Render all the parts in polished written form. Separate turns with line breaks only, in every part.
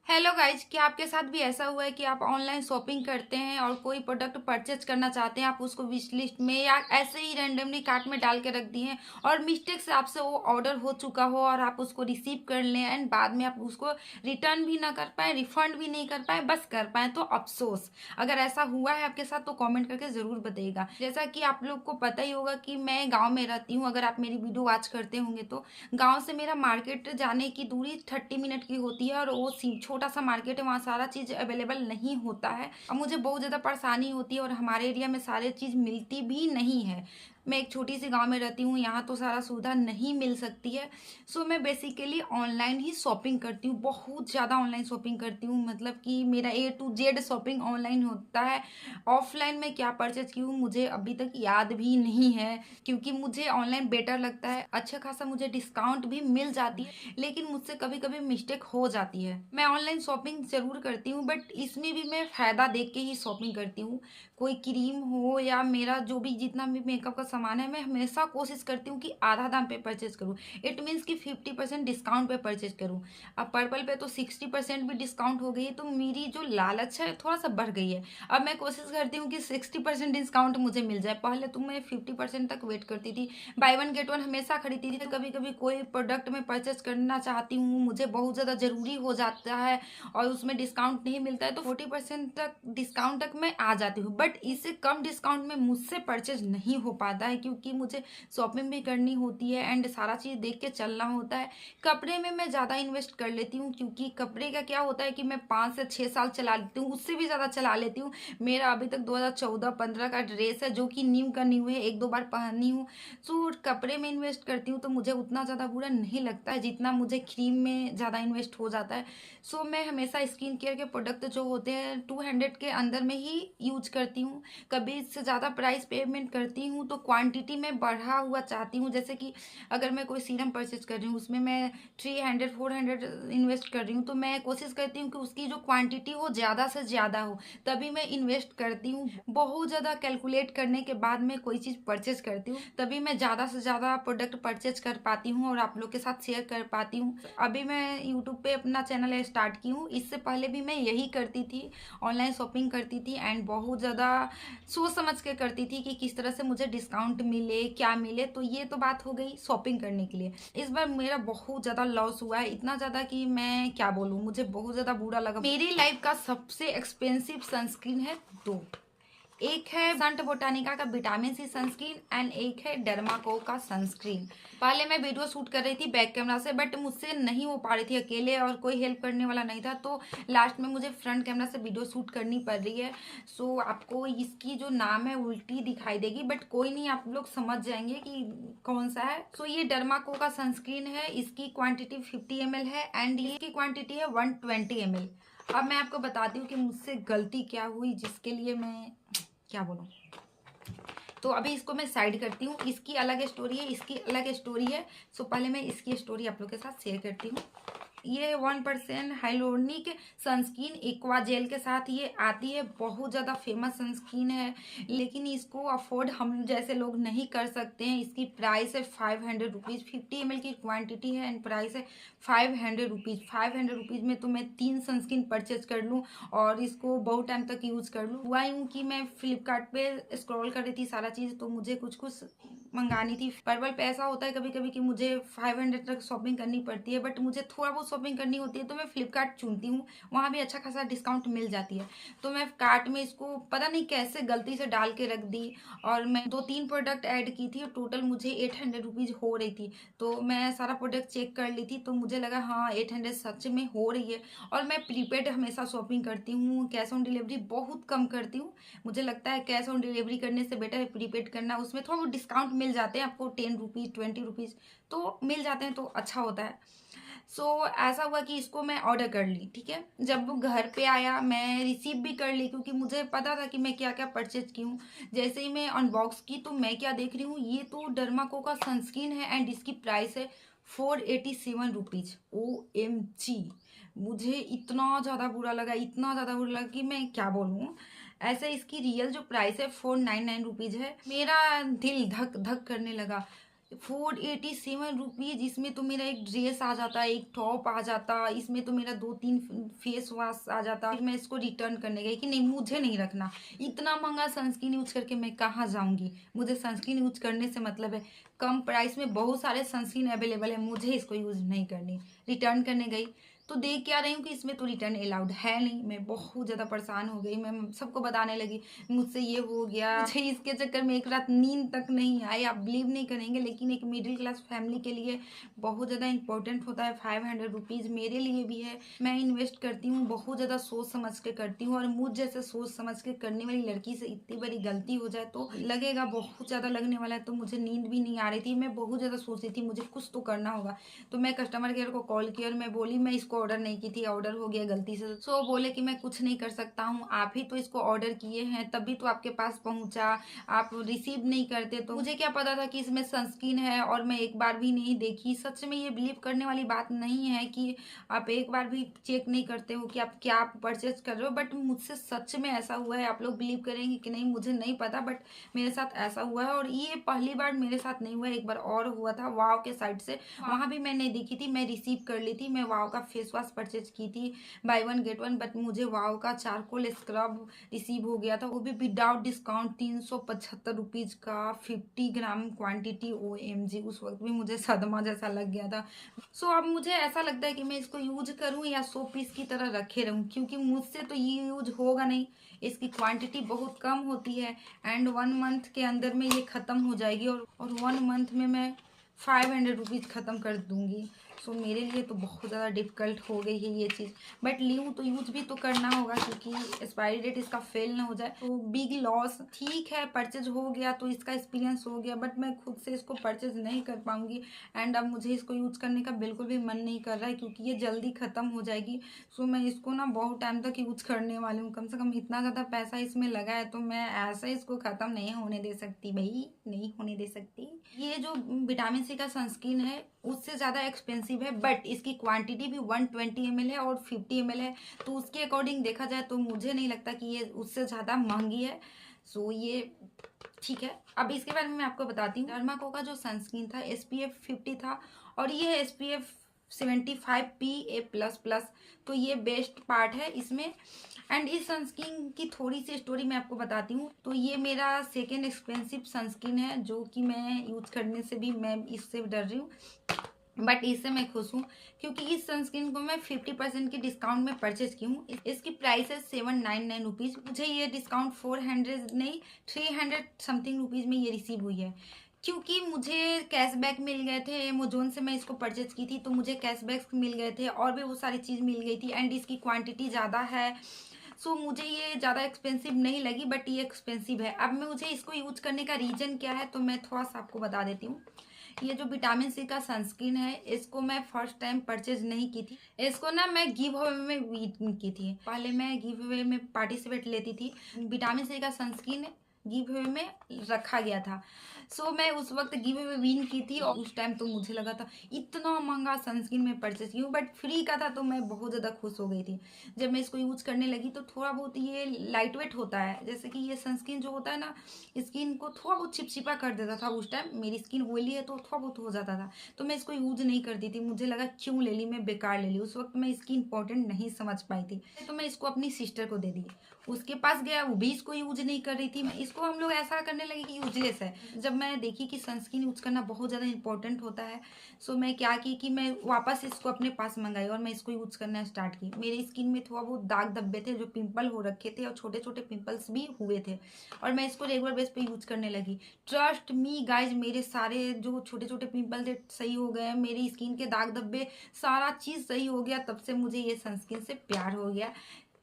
Hello guys, क्या आपके साथ भी ऐसा हुआ है कि आप ऑनलाइन शॉपिंग करते हैं और कोई प्रोडक्ट परचेज करना चाहते हैं, आप उसको विश लिस्ट में या ऐसे ही रैंडमली कार्ट में डाल के रख दिए हैं और मिस्टेक से आपसे वो ऑर्डर हो चुका हो और आप उसको रिसीव कर लें एंड बाद में आप उसको रिटर्न भी ना कर पाए, रिफंड भी नहीं कर पाए, बस कर पाए तो अफसोस। अगर ऐसा हुआ है आपके साथ तो कॉमेंट करके ज़रूर बताइएगा। जैसा कि आप लोग को पता ही होगा कि मैं गाँव में रहती हूँ, अगर आप मेरी वीडियो वॉच करते होंगे तो गाँव से मेरा मार्केट जाने की दूरी 30 मिनट की होती है और वो छोटा सा मार्केट है, वहाँ सारा चीज़ अवेलेबल नहीं होता है और मुझे बहुत ज़्यादा परेशानी होती है और हमारे एरिया में सारे चीज़ मिलती भी नहीं है। मैं एक छोटी सी गांव में रहती हूँ, यहाँ तो सारा सुविधा नहीं मिल सकती है। सो मैं बेसिकली ऑनलाइन ही शॉपिंग करती हूँ, बहुत ज़्यादा ऑनलाइन शॉपिंग करती हूँ, मतलब कि मेरा A to Z shopping online होता है। ऑफलाइन में क्या परचेज की हूँ मुझे अभी तक याद भी नहीं है, क्योंकि मुझे ऑनलाइन बेटर लगता है, अच्छा खासा मुझे डिस्काउंट भी मिल जाती है, लेकिन मुझसे कभी कभी मिस्टेक हो जाती है। मैं ऑनलाइन शॉपिंग जरूर करती हूँ बट इसमें भी मैं फ़ायदा देख के ही शॉपिंग करती हूँ। कोई क्रीम हो या मेरा जो भी जितना भी मेकअप का सामान है, मैं हमेशा कोशिश करती हूँ कि आधा दाम पे परचेज करूँ। इट मीन्स कि 50% डिस्काउंट पे परचेज करूँ। अब पर्पल पे तो 60% भी डिस्काउंट हो गई है, तो मेरी जो लालच है थोड़ा सा बढ़ गई है। अब मैं कोशिश करती हूँ कि 60% डिस्काउंट मुझे मिल जाए। पहले तो मैं 50% तक वेट करती थी, बाय वन गेट वन हमेशा खरीदती थी। कभी कभी कोई प्रोडक्ट मैं परचेज करना चाहती हूँ, मुझे बहुत ज़्यादा ज़रूरी हो जाता है और उसमें डिस्काउंट नहीं मिलता है, तो 40% तक डिस्काउंट तक मैं आ जाती हूँ। बट इससे कम डिस्काउंट में मुझसे परचेज नहीं हो पाता है, क्योंकि मुझे शॉपिंग भी करनी होती है एंड सारा चीज़ देख के चलना होता है। कपड़े में मैं ज़्यादा इन्वेस्ट कर लेती हूँ, क्योंकि कपड़े का क्या होता है कि मैं 5 से 6 साल चला लेती हूँ, उससे भी ज़्यादा चला लेती हूँ। मेरा अभी तक 2014-15 का ड्रेस है जो कि न्यू का न्यू है, एक दो बार पहनी हूँ। सो कपड़े में इन्वेस्ट करती हूँ तो मुझे उतना ज़्यादा बुरा नहीं लगता है जितना मुझे क्रीम में ज़्यादा इन्वेस्ट हो जाता है। सो मैं हमेशा स्किन केयर के प्रोडक्ट जो होते हैं 200 के अंदर में ही यूज करती हूँ। कभी इससे ज़्यादा प्राइस पेमेंट करती हूँ तो क्वांटिटी में बढ़ा हुआ चाहती हूँ। जैसे कि अगर मैं कोई सीरम परचेज कर रही हूँ, उसमें मैं 300-400 इन्वेस्ट कर रही हूँ, तो मैं कोशिश करती हूँ कि उसकी जो क्वांटिटी हो ज़्यादा से ज़्यादा हो, तभी मैं इन्वेस्ट करती हूँ। बहुत ज़्यादा कैलकुलेट करने के बाद मैं कोई चीज़ परचेज करती हूँ, तभी मैं ज़्यादा से ज़्यादा प्रोडक्ट परचेज कर पाती हूँ और आप लोग के साथ शेयर कर पाती हूँ। अभी मैं यूट्यूब पे अपना चैनल स्टार्ट की हूँ, इससे पहले भी मैं यही करती थी, ऑनलाइन शॉपिंग करती थी एंड बहुत ज़्यादा सोच समझ के करती थी कि किस तरह से मुझे डिस्काउंट मिले, क्या मिले। तो ये तो बात हो गई शॉपिंग करने के लिए। इस बार मेरा बहुत ज़्यादा लॉस हुआ है, इतना ज़्यादा कि मैं क्या बोलूँ, मुझे बहुत ज़्यादा बुरा लगा। मेरी लाइफ का सबसे एक्सपेंसिव सनस्क्रीन है दो, एक है संट बोटानिका का विटामिन सी सनस्क्रीन एंड एक है डर्माको का सनस्क्रीन। पहले मैं वीडियो शूट कर रही थी बैक कैमरा से, बट मुझसे नहीं हो पा रही थी अकेले और कोई हेल्प करने वाला नहीं था, तो लास्ट में मुझे फ्रंट कैमरा से वीडियो शूट करनी पड़ रही है। सो आपको इसकी जो नाम है उल्टी दिखाई देगी, बट कोई नहीं, आप लोग समझ जाएंगे कि कौन सा है। सो ये डर्माको का सनस्क्रीन है, इसकी क्वांटिटी 50 ml है एंड इसकी क्वांटिटी है 120 ml। अब मैं आपको बताती हूँ कि मुझसे गलती क्या हुई, जिसके लिए मैं क्या बोलूँ। तो अभी इसको मैं साइड करती हूँ, इसकी अलग स्टोरी है, इसकी अलग स्टोरी है। सो पहले मैं इसकी स्टोरी आप लोग के साथ शेयर करती हूँ। ये 1% हाइलोनिक सनस्क्रीन एक्वा जेल के साथ ये आती है, बहुत ज़्यादा फेमस सनस्क्रीन है, लेकिन इसको अफोर्ड हम जैसे लोग नहीं कर सकते हैं। इसकी प्राइस है 500 रुपीज़, 50 ml की क्वांटिटी है एंड प्राइस है 500 रुपीज़। 500 रुपीज़ में तो मैं 3 सनस्क्रीन परचेज कर लूँ और इसको बहुत टाइम तक यूज़ कर लूँ। हुआ यूँ कि मैं फ्लिपकार्ट पे स्क्रॉल कर रही थी सारा चीज़, तो मुझे कुछ कुछ मंगानी थी। पर्पल पे ऐसा होता है कभी कभी कि मुझे 500 तक शॉपिंग करनी पड़ती है, बट मुझे थोड़ा बहुत शॉपिंग करनी होती है तो मैं फ्लिपकार्ट चुनती हूँ, वहाँ भी अच्छा खासा डिस्काउंट मिल जाती है। तो मैं कार्ट में इसको पता नहीं कैसे गलती से डाल के रख दी और मैं 2-3 प्रोडक्ट ऐड की थी, टोटल मुझे 800 रुपीज़ हो रही थी। तो मैं सारा प्रोडक्ट चेक कर ली थी, तो मुझे लगा हाँ 800 सच में हो रही है। और मैं प्रीपेड हमेशा शॉपिंग करती हूँ, कैश ऑन डिलीवरी बहुत कम करती हूँ। मुझे लगता है कैश ऑन डिलीवरी करने से बेटर है प्रीपेड करना, उसमें थोड़ा बहुत डिस्काउंट मिल जाते हैं आपको, 10 रुपीज़ 20 रुपीज़ तो मिल जाते हैं, तो अच्छा होता है। सो ऐसा हुआ कि इसको मैं ऑर्डर कर ली, ठीक है। जब वो घर पे आया मैं रिसीव भी कर ली, क्योंकि मुझे पता था कि मैं क्या क्या परचेज की हूँ। जैसे ही मैं अनबॉक्स की तो मैं क्या देख रही हूँ, ये तो डर्माको का सनस्क्रीन है एंड इसकी प्राइस है 487 रुपीज़। OMG, मुझे इतना ज़्यादा बुरा लगा, इतना ज़्यादा बुरा लगा कि मैं क्या बोलूँ। ऐसे इसकी रियल जो प्राइस है 499 रुपीज़ है। मेरा दिल धक धक करने लगा। 487 रुपीज़, इसमें तो मेरा एक ड्रेस आ जाता, एक टॉप आ जाता, इसमें तो मेरा 2-3 फेस वॉश आ जाता। फिर मैं इसको रिटर्न करने गई कि नहीं, मुझे नहीं रखना। इतना महँगा सनस्क्रीन यूज़ करके मैं कहाँ जाऊँगी? मुझे सनस्क्रीन यूज़ करने से मतलब है। कम प्राइस में बहुत सारे सनस्क्रीन अवेलेबल है, मुझे इसको यूज़ नहीं करनी। रिटर्न करने गई तो देख क्या रही हूँ कि इसमें तो रिटर्न अलाउड है नहीं। मैं बहुत ज़्यादा परेशान हो गई, मैं सबको बताने लगी मुझसे ये हो गया। मुझे इसके चक्कर में एक रात नींद तक नहीं आई। आप बिलीव नहीं करेंगे, लेकिन एक मिडिल क्लास फैमिली के लिए बहुत ज़्यादा इंपॉर्टेंट होता है 500 रुपीज़। मेरे लिए भी है, मैं इन्वेस्ट करती हूँ, बहुत ज़्यादा सोच समझ के करती हूँ। और मुझ जैसे सोच समझ के करने वाली लड़की से इतनी बड़ी गलती हो जाए तो लगेगा बहुत ज़्यादा लगने वाला है। तो मुझे नींद भी नहीं आ रही थी, मैं बहुत ज़्यादा सोच रही थी मुझे कुछ तो करना होगा। तो मैं कस्टमर केयर को कॉल किया और मैं बोली मैं इसको ऑर्डर नहीं की थी, ऑर्डर हो गया गलती से। सो बोले कि मैं कुछ नहीं कर सकता हूँ, आप ही तो इसको ऑर्डर किए हैं, तभी तो आपके पास पहुंचा, आप रिसीव नहीं करते। तो मुझे क्या पता था कि इसमें सनस्क्रीन है, और मैं एक बार भी नहीं देखी। सच में ये बिलीव करने वाली बात नहीं है कि आप एक बार भी चेक नहीं करते हो कि आप क्या परचेज कर रहे हो। बट मुझसे सच में ऐसा हुआ है। आप लोग बिलीव करेंगे कि नहीं मुझे नहीं पता, बट मेरे साथ ऐसा हुआ है। और ये पहली बार मेरे साथ नहीं हुआ है, एक बार और हुआ था वाव के साइड से। वहां भी मैं नहीं देखी थी, मैं रिसीव कर ली थी। मैं वाव का फेस वॉश परचेज की थी, by one get one. But मुझे वाव का चारकोल स्क्रब रिसीव हो गया था, वो भी विदाउट डिस्काउंट 375 रुपीज का, 50 ग्राम क्वांटिटी। OMG, उस वक्त भी मुझे सदमा जैसा लग गया था। सो अब मुझे ऐसा लगता है कि मैं इसको यूज करूं या 100 पीस की तरह रखे रहूं, क्योंकि मुझसे तो ये यूज होगा नहीं। इसकी क्वांटिटी बहुत कम होती है, एंड 1 मंथ के अंदर में ये ख़त्म हो जाएगी। और 1 मंथ में मैं 500 रुपीज़ ख़त्म कर दूंगी। सो मेरे लिए तो बहुत ज़्यादा डिफ़िकल्ट हो गई है ये चीज़। बट ल्यूँ तो यूज भी तो करना होगा, क्योंकि एक्सपायरी डेट इसका फेल ना हो जाए। तो बिग लॉस। ठीक है, परचेज हो गया तो इसका एक्सपीरियंस हो गया, बट मैं खुद से इसको परचेज नहीं कर पाऊंगी। एंड अब मुझे इसको यूज करने का बिल्कुल भी मन नहीं कर रहा है, क्योंकि ये जल्दी ख़त्म हो जाएगी। सो मैं इसको ना बहुत टाइम तक यूज करने वाली हूँ। कम से कम इतना ज़्यादा पैसा इसमें लगा है, तो मैं ऐसा इसको ख़त्म नहीं होने दे सकती भाई, नहीं होने दे सकती। ये जो विटामिन सी का सनस्क्रीन है उससे ज़्यादा एक्सपेंसिव है, बट इसकी क्वांटिटी भी 120 ml है और 50 ml है। तो उसके अकॉर्डिंग देखा जाए तो मुझे नहीं लगता कि ये उससे ज़्यादा महंगी है। सो ये ठीक है। अब इसके बारे में मैं आपको बताती हूँ। डर्माको का जो सनस्क्रीन था SPF 50 था, और ये SPF 75 PA++। तो ये बेस्ट पार्ट है इसमें। एंड इस सनस्क्रीन की थोड़ी सी स्टोरी मैं आपको बताती हूँ। तो ये मेरा सेकेंड एक्सपेंसिव सनस्क्रीन है, जो कि मैं यूज़ करने से भी मैं इससे डर रही हूँ, बट इससे मैं खुश हूँ, क्योंकि इस सनस्क्रीन को मैं 50% की डिस्काउंट में परचेज की हूँ। इसकी प्राइस है 799 रुपीज़। मुझे ये डिस्काउंट 400 नहीं, 300 समथिंग रुपीज़ में ये रिसीव हुई है, क्योंकि मुझे कैशबैक मिल गए थे। अमेजोन से मैं इसको परचेज की थी, तो मुझे कैशबैक मिल गए थे और भी बहुत सारी चीज़ मिल गई थी। एंड इसकी क्वांटिटी ज़्यादा है। सो मुझे ये ज़्यादा एक्सपेंसिव नहीं लगी, बट ये एक्सपेंसिव है। अब मुझे इसको यूज करने का रीज़न क्या है, तो मैं थोड़ा सा आपको बता देती हूँ। ये जो विटामिन सी का सनस्क्रीन है, इसको मैं फर्स्ट टाइम परचेज नहीं की थी। इसको ना मैं गिव अवे में विन की थी। पहले मैं गिव अवे में पार्टिसिपेट लेती थी। विटामिन सी का सनस्क्रीन गिव अवे में रखा गया था। सो मैं उस वक्त गिव अवे विन की थी, और उस टाइम तो मुझे लगा था इतना महंगा सनस्क्रीन मैं परचेज की हूँ, बट फ्री का था, तो मैं बहुत ज़्यादा खुश हो गई थी। जब मैं इसको यूज करने लगी तो थोड़ा बहुत ये लाइट वेट होता है। जैसे कि ये सनस्क्रीन जो होता है ना, स्किन को थोड़ा बहुत चिपचिपा कर देता था। उस टाइम मेरी स्किन ऑयली है, तो थोड़ा बहुत हो जाता था, तो मैं इसको यूज नहीं करती थी। मुझे लगा क्यों ले ली, मैं बेकार ले ली। उस वक्त मैं इसकी इंपॉर्टेंट नहीं समझ पाई थी, तो मैं इसको अपनी सिस्टर को दे दी। उसके पास गया, वो भी इसको यूज नहीं कर रही थी। इसको हम लोग ऐसा करने लगे कि यूजलेस है। जब मैं देखी कि सनस्क्रीन यूज करना बहुत ज़्यादा इंपॉर्टेंट होता है, सो मैं क्या की कि मैं वापस इसको अपने पास मंगाई और मैं इसको यूज करना स्टार्ट की। मेरी स्किन में थोड़ा बहुत दाग धब्बे थे, जो पिंपल हो रखे थे, और छोटे छोटे पिंपल्स भी हुए थे, और मैं इसको रेगुलर बेस पे यूज करने लगी। ट्रस्ट मी गाइज, मेरे सारे जो छोटे छोटे पिंपल थे सही हो गए, मेरी स्किन के दाग धब्बे सारा चीज़ सही हो गया। तब से मुझे ये सनस्क्रीन से प्यार हो गया।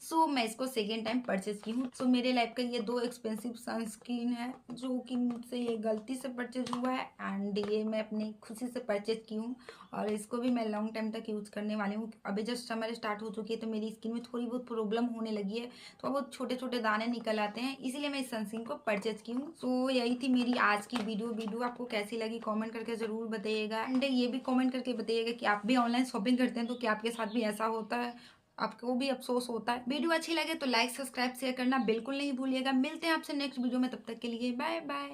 सो मैं इसको सेकेंड टाइम परचेज की हूँ। सो मेरे लाइफ का ये दो एक्सपेंसिव सनस्क्रीन है, जो कि मुझसे ये गलती से परचेज हुआ है, एंड ये मैं अपनी खुशी से परचेज की हूँ। और इसको भी मैं लॉन्ग टाइम तक यूज करने वाली हूँ। अभी जस्ट समर स्टार्ट हो चुकी है, तो मेरी स्किन में थोड़ी बहुत प्रॉब्लम होने लगी है, तो बहुत छोटे छोटे दाने निकल आते हैं, इसीलिए मैं इस सनस्क्रीन को परचेज की हूँ। सो यही थी मेरी आज की वीडियो आपको कैसी लगी कॉमेंट करके ज़रूर बताइएगा। एंड ये भी कॉमेंट करके बताइएगा कि आप भी ऑनलाइन शॉपिंग करते हैं, तो क्या आपके साथ भी ऐसा होता है, आपको भी अफसोस होता है। वीडियो अच्छी लगे तो लाइक सब्सक्राइब शेयर करना बिल्कुल नहीं भूलिएगा। मिलते हैं आपसे नेक्स्ट वीडियो में, तब तक के लिए बाय बाय।